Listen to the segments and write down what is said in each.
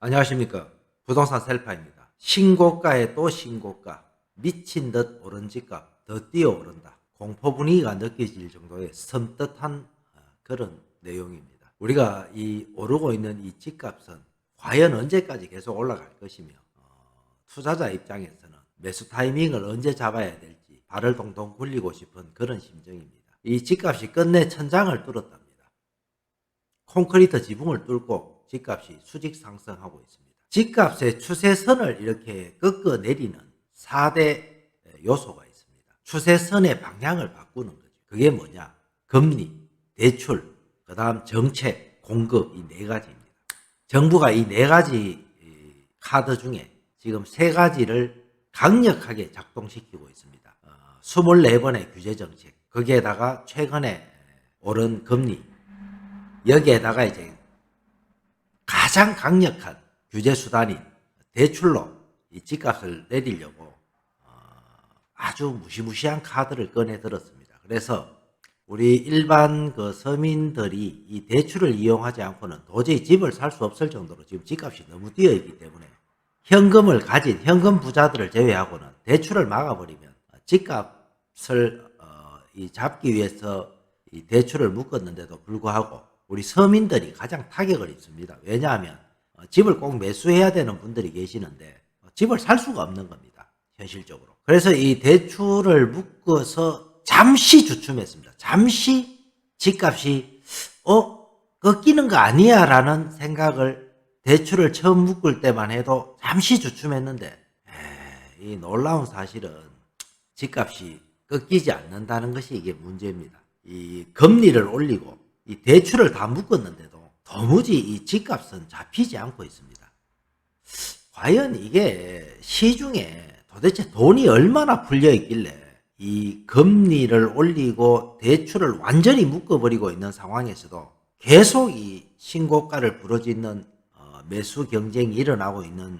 안녕하십니까. 부동산 셀파입니다. 신고가에 또 신고가, 미친 듯 오른 집값 더 뛰어오른다. 공포 분위기가 느껴질 정도의 섬뜩한 그런 내용입니다. 우리가 이 오르고 있는 이 집값은 과연 언제까지 계속 올라갈 것이며 투자자 입장에서는 매수 타이밍을 언제 잡아야 될지 발을 동동 굴리고 싶은 그런 심정입니다. 이 집값이 끝내 천장을 뚫었답니다. 콘크리트 지붕을 뚫고 집값이 수직 상승하고 있습니다. 집값의 추세선을 이렇게 꺾어내리는 4대 요소가 있습니다. 추세선의 방향을 바꾸는 거죠. 그게 뭐냐? 금리, 대출, 그 다음 정책, 공급 이 네 가지입니다. 정부가 이 네 가지 카드 중에 지금 세 가지를 강력하게 작동시키고 있습니다. 24번의 규제정책, 거기에다가 최근에 오른 금리, 여기에다가 이제 가장 강력한 규제 수단인 대출로 이 집값을 내리려고 아주 무시무시한 카드를 꺼내 들었습니다. 그래서 우리 일반 그 서민들이 이 대출을 이용하지 않고는 도저히 집을 살 수 없을 정도로 지금 집값이 너무 뛰어 있기 때문에 현금을 가진 현금 부자들을 제외하고는 대출을 막아버리면 집값을 잡기 위해서 이 대출을 묶었는데도 불구하고 우리 서민들이 가장 타격을 입습니다. 왜냐하면 집을 꼭 매수해야 되는 분들이 계시는데 집을 살 수가 없는 겁니다. 현실적으로. 그래서 이 대출을 묶어서 잠시 주춤했습니다. 잠시 집값이 꺾이는 거 아니야 라는 생각을 대출을 처음 묶을 때만 해도 잠시 주춤했는데 이 놀라운 사실은 집값이 꺾이지 않는다는 것이 이게 문제입니다. 이 금리를 올리고 이 대출을 다 묶었는데도 도무지 이 집값은 잡히지 않고 있습니다. 과연 이게 시중에 도대체 돈이 얼마나 풀려 있길래 이 금리를 올리고 대출을 완전히 묶어버리고 있는 상황에서도 계속 이 신고가를 부러지는 매수 경쟁이 일어나고 있는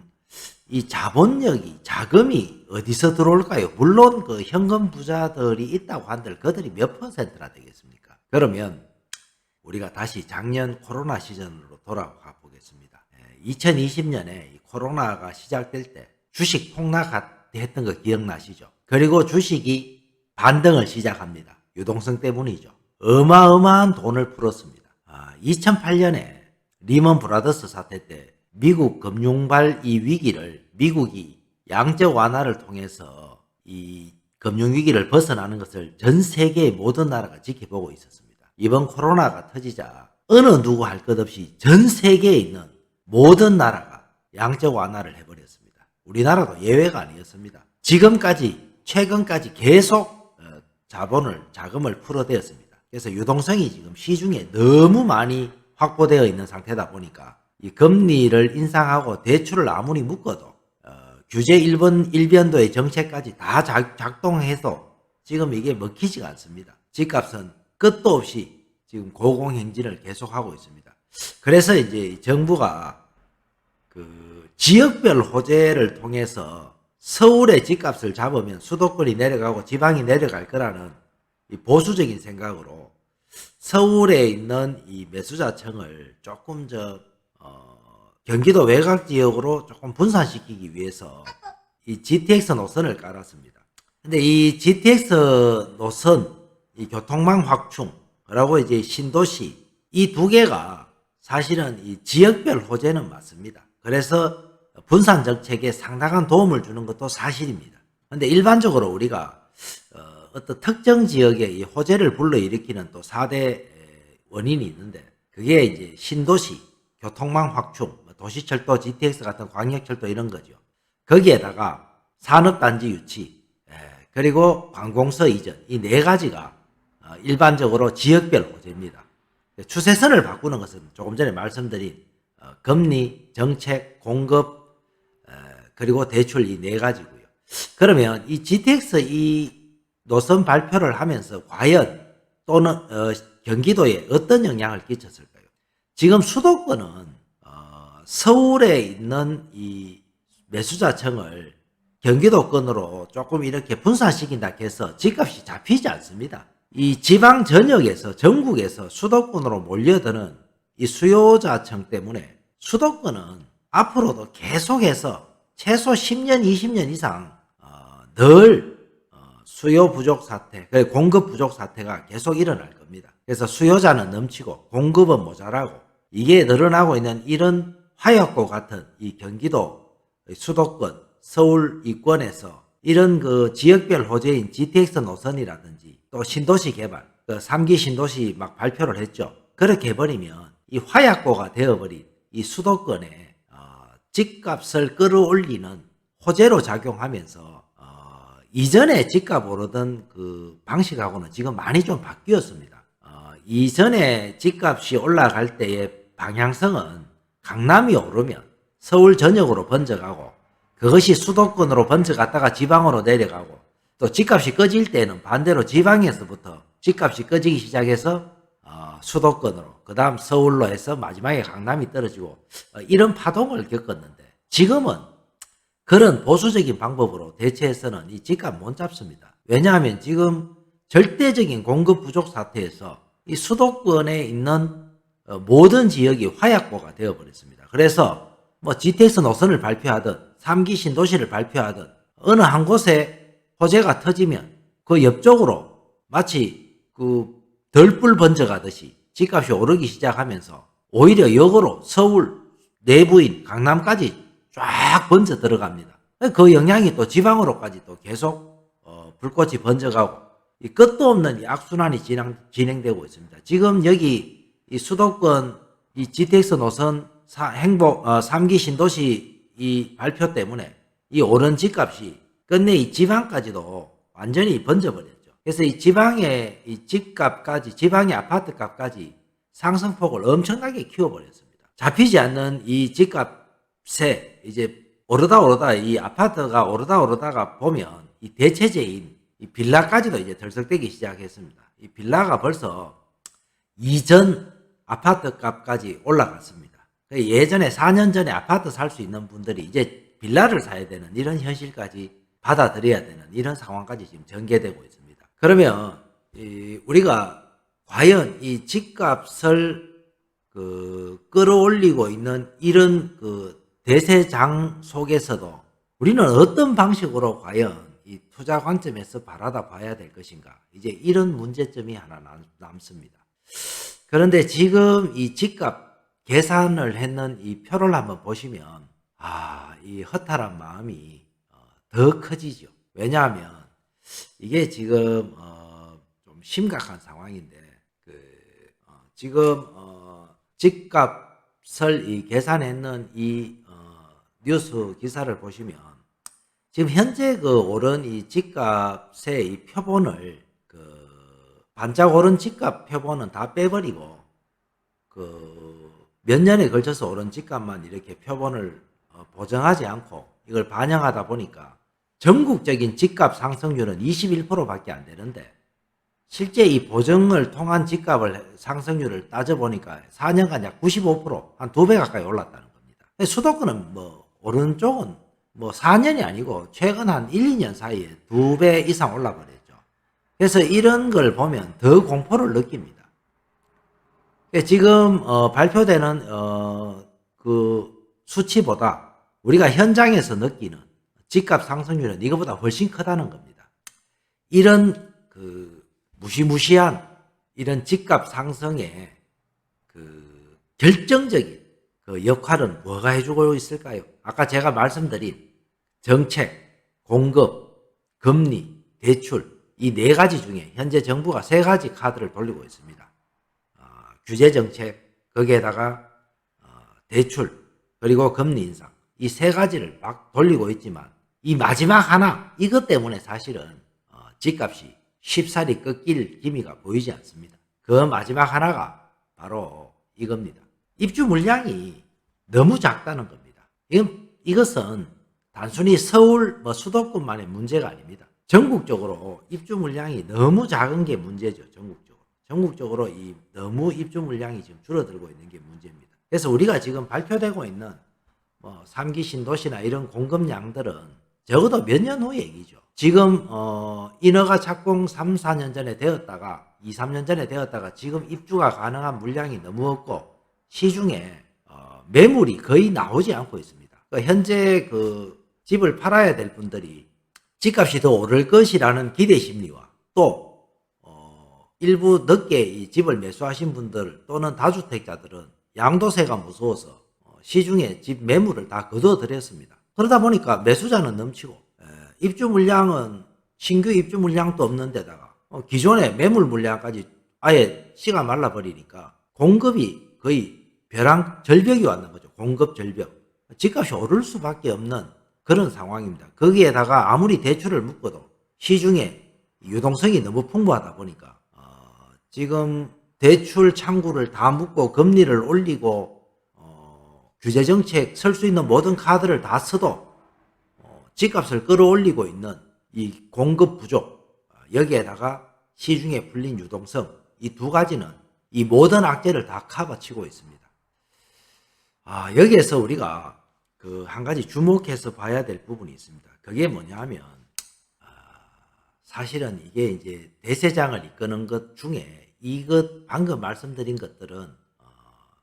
이 자본력이 자금이 어디서 들어올까요? 물론 그 현금 부자들이 있다고 한들 그들이 몇 퍼센트나 되겠습니까? 그러면 우리가 다시 작년 코로나 시즌으로 돌아가 보겠습니다. 2020년에 코로나가 시작될 때 주식 폭락했던 거 기억나시죠? 그리고 주식이 반등을 시작합니다. 유동성 때문이죠. 어마어마한 돈을 풀었습니다. 2008년에 리먼 브라더스 사태 때 미국 금융발 이 위기를 미국이 양적 완화를 통해서 이 금융위기를 벗어나는 것을 전 세계의 모든 나라가 지켜보고 있었습니다. 이번 코로나가 터지자 어느 누구 할 것 없이 전 세계에 있는 모든 나라가 양적 완화를 해버렸습니다. 우리나라도 예외가 아니었습니다. 지금까지 최근까지 계속 자금을 풀어대었습니다. 그래서 유동성이 지금 시중에 너무 많이 확보되어 있는 상태다 보니까 이 금리를 인상하고 대출을 아무리 묶어도 규제 일변도의 정책까지 다 작동해서 지금 이게 먹히지가 않습니다. 집값은 끝도 없이 지금 고공행진을 계속하고 있습니다. 그래서 이제 정부가 그 지역별 호재를 통해서 서울의 집값을 잡으면 수도권이 내려가고 지방이 내려갈 거라는 이 보수적인 생각으로 서울에 있는 이 매수자층을 조금 경기도 외곽 지역으로 조금 분산시키기 위해서 이 GTX 노선을 깔았습니다. 근데 이 GTX 노선, 이 교통망 확충, 그리고 이제 신도시, 이 두 개가 사실은 이 지역별 호재는 맞습니다. 그래서 분산 정책에 상당한 도움을 주는 것도 사실입니다. 근데 일반적으로 우리가 어떤 특정 지역의 이 호재를 불러일으키는 또 4대 원인이 있는데 그게 이제 신도시, 교통망 확충, 도시철도, GTX 같은 광역철도 이런 거죠. 거기에다가 산업단지 유치, 그리고 관공서 이전, 이 네 가지가 일반적으로 지역별 호재입니다. 추세선을 바꾸는 것은 조금 전에 말씀드린 금리, 정책, 공급, 그리고 대출 이 네 가지고요. 그러면 이 GTX 이 노선 발표를 하면서 과연 또는 경기도에 어떤 영향을 끼쳤을까요? 지금 수도권은 서울에 있는 이 매수자층을 경기도권으로 조금 이렇게 분산시킨다 해서 집값이 잡히지 않습니다. 이 지방 전역에서 전국에서 수도권으로 몰려드는 이 수요자층 때문에 수도권은 앞으로도 계속해서 최소 10년, 20년 이상 늘 수요 부족 사태, 공급 부족 사태가 계속 일어날 겁니다. 그래서 수요자는 넘치고 공급은 모자라고 이게 늘어나고 있는 이런 화약고 같은 이 경기도 수도권, 서울 이권에서 이런 그 지역별 호재인 GTX 노선이라든지 또 신도시 개발, 그 3기 신도시 막 발표를 했죠. 그렇게 해버리면 이 화약고가 되어버린 이 수도권에 집값을 끌어올리는 호재로 작용하면서 이전에 집값 오르던 그 방식하고는 지금 많이 좀 바뀌었습니다. 이전에 집값이 올라갈 때의 방향성은 강남이 오르면 서울 전역으로 번져가고 그것이 수도권으로 번져갔다가 지방으로 내려가고 또 집값이 꺼질 때는 반대로 지방에서부터 집값이 꺼지기 시작해서 수도권으로 그 다음 서울로 해서 마지막에 강남이 떨어지고 이런 파동을 겪었는데 지금은 그런 보수적인 방법으로 대체해서는 이 집값 못 잡습니다. 왜냐하면 지금 절대적인 공급 부족 사태에서 이 수도권에 있는 모든 지역이 화약고가 되어버렸습니다. 그래서 뭐 GTX 노선을 발표하든 3기 신도시를 발표하든 어느 한 곳에 호재가 터지면 그 옆쪽으로 마치 그 덜불 번져가듯이 집값이 오르기 시작하면서 오히려 역으로 서울 내부인 강남까지 쫙 번져 들어갑니다. 그 영향이 또 지방으로까지 또 계속 불꽃이 번져가고 이 끝도 없는 이 악순환이 진행되고 있습니다. 지금 여기 이 수도권 이 GTX 노선 행복 3기 신도시 이 발표 때문에 이 오른 집값이 끝내 이 지방까지도 완전히 번져버렸죠. 그래서 이 지방의 이 집값까지 지방의 아파트 값까지 상승폭을 엄청나게 키워버렸습니다. 잡히지 않는 이 집값에 이제 오르다 이 아파트가 오르다가 보면 이 대체재인 이 빌라까지도 이제 들썩대기 시작했습니다. 이 빌라가 벌써 이전 아파트 값까지 올라갔습니다. 예전에 4년 전에 아파트 살 수 있는 분들이 이제 빌라를 사야 되는 이런 현실까지 받아들여야 되는 이런 상황까지 지금 전개되고 있습니다. 그러면 우리가 과연 이 집값을 끌어올리고 있는 이런 대세장 속에서도 우리는 어떤 방식으로 과연 이 투자 관점에서 바라다 봐야 될 것인가? 이제 이런 문제점이 하나 남습니다. 그런데 지금 이 집값 계산을 했는 이 표를 한번 보시면 이 허탈한 마음이 더 커지죠. 왜냐하면 이게 지금 좀 심각한 상황인데 지금 집값을 계산했는 이 뉴스 기사를 보시면 지금 현재 오른 이 집값의 이 표본을 반짝 오른 집값 표본은 다 빼버리고 몇 년에 걸쳐서 오른 집값만 이렇게 표본을 보정하지 않고 이걸 반영하다 보니까 전국적인 집값 상승률은 21%밖에 안 되는데 실제 이 보정을 통한 집값을 상승률을 따져보니까 4년간 약 95%, 한 2배 가까이 올랐다는 겁니다. 수도권은 오른 쪽은 4년이 아니고 최근 한 1, 2년 사이에 2배 이상 올라버렸죠. 그래서 이런 걸 보면 더 공포를 느낍니다. 지금 발표되는 그 수치보다 우리가 현장에서 느끼는 집값 상승률은 이거보다 훨씬 크다는 겁니다. 이런 무시무시한 이런 집값 상승의 결정적인 역할은 뭐가 해주고 있을까요? 아까 제가 말씀드린 정책, 공급, 금리, 대출 이 네 가지 중에 현재 정부가 세 가지 카드를 돌리고 있습니다. 규제 정책, 거기에다가 대출, 그리고 금리 인상 이 세 가지를 막 돌리고 있지만 이 마지막 하나 이것 때문에 사실은 집값이 쉽사리 꺾일 기미가 보이지 않습니다. 그 마지막 하나가 바로 이겁니다. 입주 물량이 너무 작다는 겁니다. 이것은 단순히 서울 수도권만의 문제가 아닙니다. 전국적으로 입주 물량이 너무 작은 게 문제죠. 전국적으로 너무 입주 물량이 지금 줄어들고 있는 게 문제입니다. 그래서 우리가 지금 발표되고 있는 3기 신도시나 이런 공급량들은 적어도 몇 년 후 얘기죠. 지금 인허가 착공 3, 4년 전에 되었다가 2, 3년 전에 되었다가 지금 입주가 가능한 물량이 너무 없고 시중에 매물이 거의 나오지 않고 있습니다. 그러니까 현재 그 집을 팔아야 될 분들이 집값이 더 오를 것이라는 기대 심리와 또 일부 늦게 이 집을 매수하신 분들 또는 다주택자들은 양도세가 무서워서 시중에 집 매물을 다 거둬들였습니다. 그러다 보니까 매수자는 넘치고 입주 물량은 신규 입주 물량도 없는 데다가 기존의 매물 물량까지 아예 씨가 말라버리니까 공급이 거의 벼랑 절벽이 왔는 거죠. 공급 절벽. 집값이 오를 수밖에 없는 그런 상황입니다. 거기에다가 아무리 대출을 묶어도 시중에 유동성이 너무 풍부하다 보니까 지금 대출 창구를 다 묶고 금리를 올리고 규제정책 쓸 수 있는 모든 카드를 다 써도 집값을 끌어올리고 있는 이 공급 부족, 여기에다가 시중에 풀린 유동성, 이 두 가지는 이 모든 악재를 다 커버치고 있습니다. 여기에서 우리가 그 한 가지 주목해서 봐야 될 부분이 있습니다. 그게 뭐냐 하면 사실은 이게 이제 대세장을 이끄는 것 중에 이것 방금 말씀드린 것들은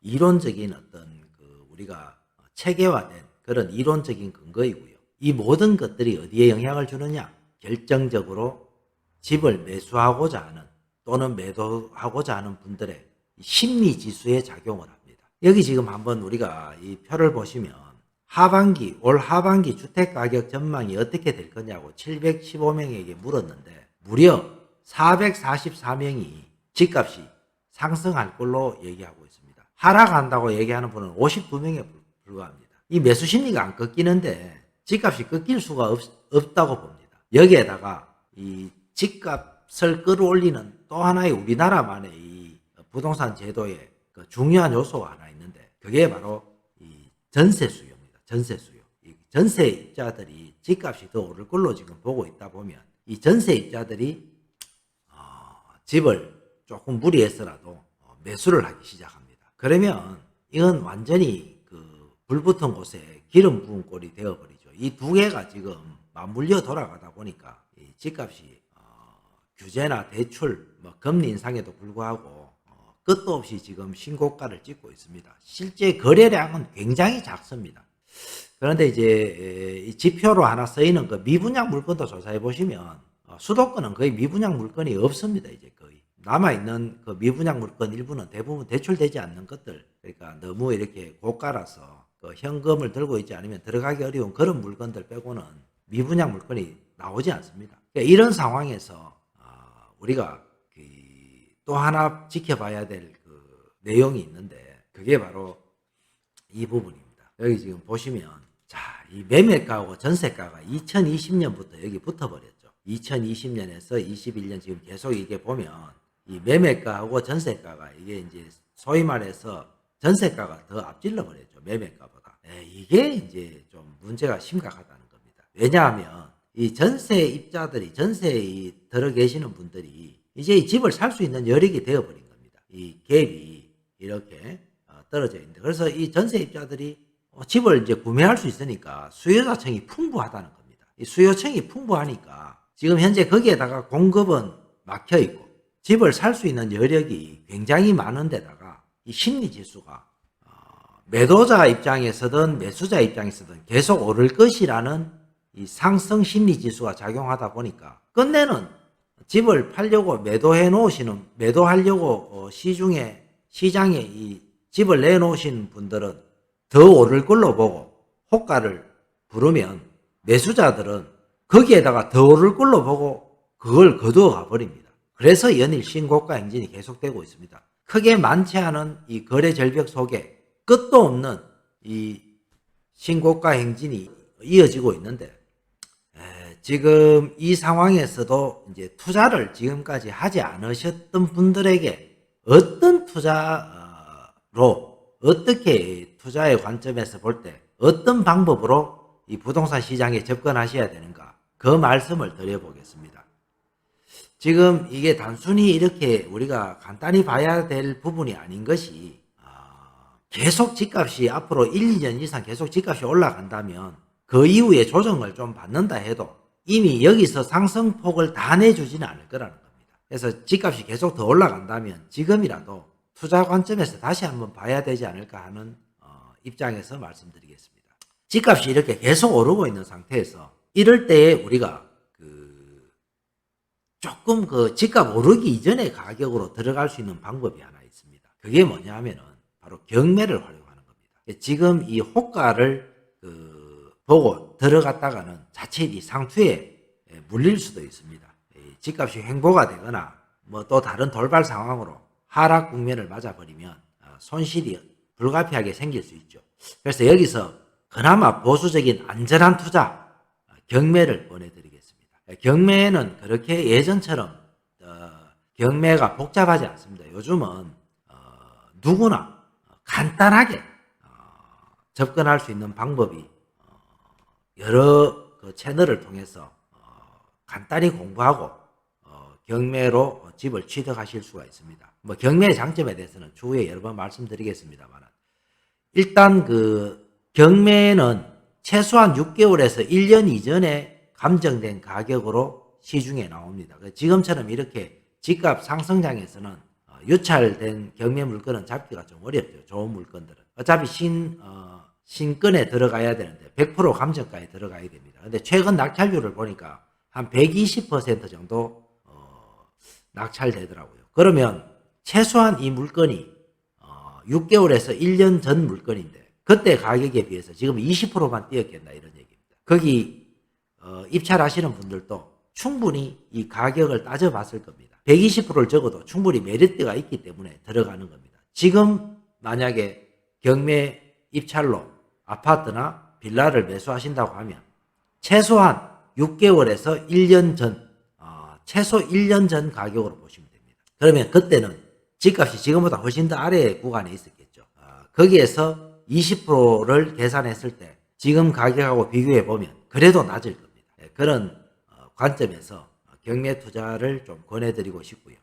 이론적인 어떤 그 우리가 체계화된 그런 이론적인 근거이고요. 이 모든 것들이 어디에 영향을 주느냐? 결정적으로 집을 매수하고자 하는 또는 매도하고자 하는 분들의 심리 지수에 작용을 합니다. 여기 지금 한번 우리가 이 표를 보시면 올 하반기 주택가격 전망이 어떻게 될 거냐고 715명에게 물었는데 무려 444명이 집값이 상승할 걸로 얘기하고 있습니다. 하락한다고 얘기하는 분은 52명에 불과합니다. 이 매수 심리가 안 꺾이는데 집값이 꺾일 수가 없다고 봅니다. 여기에다가 이 집값을 끌어올리는 또 하나의 우리나라만의 이 부동산 제도의 그 중요한 요소가 하나 있는데 그게 바로 이 전세 수요입니다. 전세 수요. 이 전세입자들이 집값이 더 오를 걸로 지금 보고 있다 보면 이 전세입자들이 집을 조금 무리해서라도 매수를 하기 시작합니다. 그러면 이건 완전히 그 불붙은 곳에 기름 부은 꼴이 되어버리죠. 이 두 개가 지금 맞물려 돌아가다 보니까 이 집값이 규제나 대출, 금리 인상에도 불구하고 끝도 없이 지금 신고가를 찍고 있습니다. 실제 거래량은 굉장히 작습니다. 그런데 이제 이 지표로 하나 쓰이는 그 미분양 물건도 조사해 보시면 수도권은 거의 미분양 물건이 없습니다. 이제 거의 남아있는 그 미분양 물건 일부는 대부분 대출되지 않는 것들, 그러니까 너무 이렇게 고가라서 그 현금을 들고 있지 않으면 들어가기 어려운 그런 물건들 빼고는 미분양 물건이 나오지 않습니다. 그러니까 이런 상황에서 우리가 또 하나 지켜봐야 될 그 내용이 있는데 그게 바로 이 부분입니다. 여기 지금 보시면 이 매매가하고 전세가가 2020년부터 여기 붙어버렸죠. 2020년에서 21년 지금 계속 이게 보면 이 매매가하고 전세가가 이게 이제 소위 말해서 전세가가 더 앞질러 버렸죠. 매매가보다. 이게 이제 좀 문제가 심각하다는 겁니다. 왜냐하면 이 전세입자들이 전세에 들어 계시는 분들이 이제 이 집을 살 수 있는 여력이 되어버린 겁니다. 이 갭이 이렇게 떨어져 있는데 그래서 이 전세입자들이 집을 이제 구매할 수 있으니까 수요자층이 풍부하다는 겁니다. 이 수요층이 풍부하니까 지금 현재 거기에다가 공급은 막혀 있고 집을 살 수 있는 여력이 굉장히 많은 데다가 이 심리 지수가 매도자 입장에서든 매수자 입장에서든 계속 오를 것이라는 이 상승 심리 지수가 작용하다 보니까 끝내는 집을 팔려고 매도하려고 시장에 이 집을 내놓으신 분들은 더 오를 걸로 보고 호가를 부르면 매수자들은 거기에다가 더 오를 걸로 보고 그걸 거두어 가버립니다. 그래서 연일 신고가 행진이 계속되고 있습니다. 크게 많지 않은 이 거래 절벽 속에 끝도 없는 이 신고가 행진이 이어지고 있는데 지금 이 상황에서도 이제 투자를 지금까지 하지 않으셨던 분들에게 어떤 투자로 어떻게 투자의 관점에서 볼 때 어떤 방법으로 이 부동산 시장에 접근하셔야 되는가 그 말씀을 드려보겠습니다. 지금 이게 단순히 이렇게 우리가 간단히 봐야 될 부분이 아닌 것이 계속 집값이 앞으로 1, 2년 이상 계속 집값이 올라간다면 그 이후에 조정을 좀 받는다 해도 이미 여기서 상승폭을 다 내주지는 않을 거라는 겁니다. 그래서 집값이 계속 더 올라간다면 지금이라도 투자 관점에서 다시 한번 봐야 되지 않을까 하는 입장에서 말씀드리겠습니다. 집값이 이렇게 계속 오르고 있는 상태에서 이럴 때에 우리가 조금 집값 오르기 이전에 가격으로 들어갈 수 있는 방법이 하나 있습니다. 그게 뭐냐 하면은 바로 경매를 활용하는 겁니다. 지금 이 호가를 보고 들어갔다가는 자칫 이 상투에 물릴 수도 있습니다. 집값이 횡보가 되거나 뭐 또 다른 돌발 상황으로 하락 국면을 맞아버리면 손실이 불가피하게 생길 수 있죠. 그래서 여기서 그나마 보수적인 안전한 투자 경매를 권해드리겠습니다. 경매는 그렇게 예전처럼 경매가 복잡하지 않습니다. 요즘은 누구나 간단하게 접근할 수 있는 방법이 여러 채널을 통해서 간단히 공부하고 경매로 집을 취득하실 수가 있습니다. 뭐 경매의 장점에 대해서는 추후에 여러 번 말씀드리겠습니다만 일단 경매는 최소한 6개월에서 1년 이전에 감정된 가격으로 시중에 나옵니다. 지금처럼 이렇게 집값 상승장에서는 유찰된 경매 물건은 잡기가 좀 어렵죠. 좋은 물건들은. 어차피 신건에 들어가야 되는데 100% 감정가에 들어가야 됩니다. 근데 최근 낙찰률을 보니까 한 120% 정도 낙찰되더라고요. 그러면 최소한 이 물건이 6개월에서 1년 전 물건인데 그때 가격에 비해서 지금 20%만 뛰었겠나 이런 얘기입니다. 거기 입찰하시는 분들도 충분히 이 가격을 따져봤을 겁니다. 120%를 적어도 충분히 메리트가 있기 때문에 들어가는 겁니다. 지금 만약에 경매 입찰로 아파트나 빌라를 매수하신다고 하면 최소한 6개월에서 1년 전, 최소 1년 전 가격으로 보시면 됩니다. 그러면 그때는 집값이 지금보다 훨씬 더 아래 구간에 있었겠죠. 거기에서 20%를 계산했을 때 지금 가격하고 비교해 보면 그래도 낮을 겁니다. 그런 관점에서 경매 투자를 좀 권해드리고 싶고요.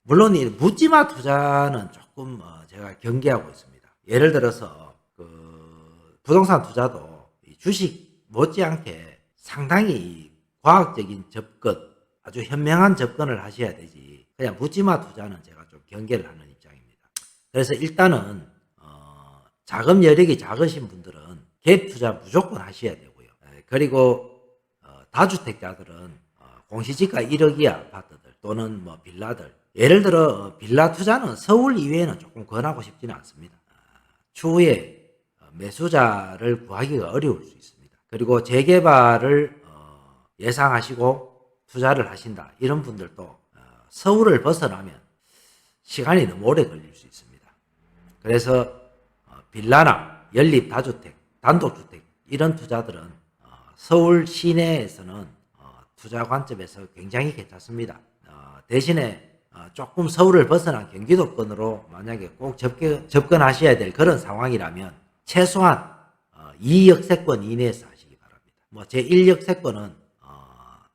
물론 이 묻지마 투자는 조금 제가 경계하고 있습니다. 예를 들어서 부동산 투자도 주식 못지않게 상당히 과학적인 접근, 아주 현명한 접근을 하셔야 되지 그냥 묻지마 투자는 제가 좀 경계를 하는 입장입니다. 그래서 일단은 자금 여력이 작으신 분들은 갭 투자 무조건 하셔야 되고요. 그리고 다주택자들은 공시지가 1억 이하 아파트들 또는 뭐 빌라들, 예를 들어 빌라 투자는 서울 이외에는 조금 권하고 싶지는 않습니다. 추후에 매수자를 구하기가 어려울 수 있습니다. 그리고 재개발을 예상하시고 투자를 하신다 이런 분들도 서울을 벗어나면 시간이 너무 오래 걸릴 수 있습니다. 그래서 빌라나 연립 다주택, 단독주택 이런 투자들은 서울 시내에서는 투자 관점에서 굉장히 괜찮습니다. 대신에 조금 서울을 벗어난 경기도권으로 만약에 꼭 접근하셔야 될 그런 상황이라면 최소한 2역세권 이내에서 하시기 바랍니다. 뭐 제1역세권은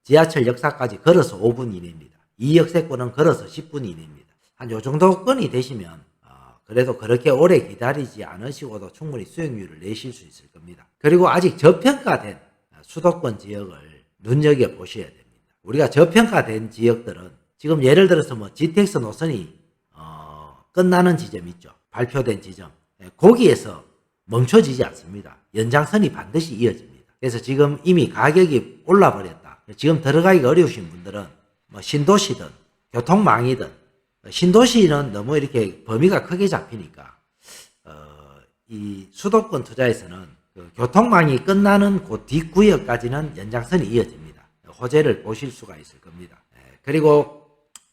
지하철 역사까지 걸어서 5분 이내입니다. 2역세권은 걸어서 10분 이내입니다. 한 요 정도 건이 되시면 그래도 그렇게 오래 기다리지 않으시고도 충분히 수익률을 내실 수 있을 겁니다. 그리고 아직 저평가된 수도권 지역을 눈여겨보셔야 됩니다. 우리가 저평가된 지역들은 지금 예를 들어서 뭐 GTX 노선이 끝나는 지점 있죠. 발표된 지점. 거기에서 멈춰지지 않습니다. 연장선이 반드시 이어집니다. 그래서 지금 이미 가격이 올라버렸다. 지금 들어가기가 어려우신 분들은 뭐 신도시든 교통망이든 신도시는 너무 이렇게 범위가 크게 잡히니까 이 수도권 투자에서는 교통망이 끝나는 그 뒷구역까지는 연장선이 이어집니다. 호재를 보실 수가 있을 겁니다. 그리고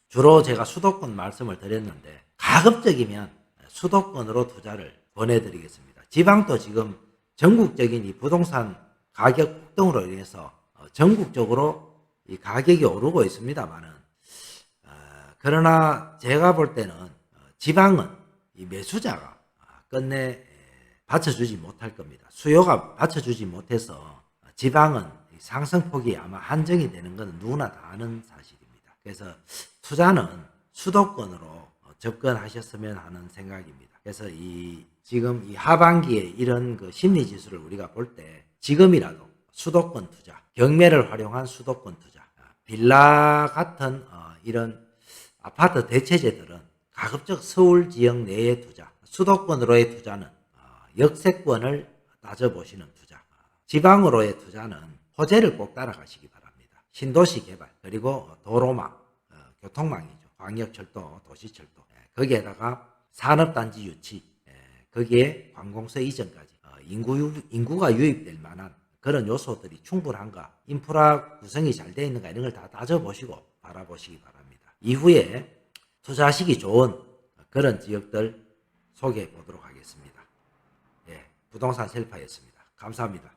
주로 제가 수도권 말씀을 드렸는데 가급적이면 수도권으로 투자를 권해드리겠습니다. 지방도 지금 전국적인 이 부동산 가격 폭등으로 인해서 전국적으로 이 가격이 오르고 있습니다만은 그러나 제가 볼 때는 지방은 이 매수자가 끝내 받쳐주지 못할 겁니다. 수요가 받쳐주지 못해서 지방은 상승폭이 아마 한정이 되는 것은 누구나 다 아는 사실입니다. 그래서 투자는 수도권으로 접근하셨으면 하는 생각입니다. 그래서 지금 이 하반기에 이런 심리 지수를 우리가 볼 때 지금이라도 수도권 투자, 경매를 활용한 수도권 투자, 빌라 같은 이런 아파트 대체제들은 가급적 서울 지역 내의 투자, 수도권으로의 투자는 역세권을 따져보시는 투자. 지방으로의 투자는 호재를 꼭 따라가시기 바랍니다. 신도시 개발, 그리고 도로망, 교통망이죠. 광역철도, 도시철도. 거기에다가 산업단지 유치, 거기에 관공서 이전까지 인구가 유입될 만한 그런 요소들이 충분한가, 인프라 구성이 잘 되어 있는가, 이런 걸 다 따져보시고 바라보시기 바랍니다. 이후에 투자하시기 좋은 그런 지역들 소개해 보도록 하겠습니다. 예, 부동산 셀파였습니다. 감사합니다.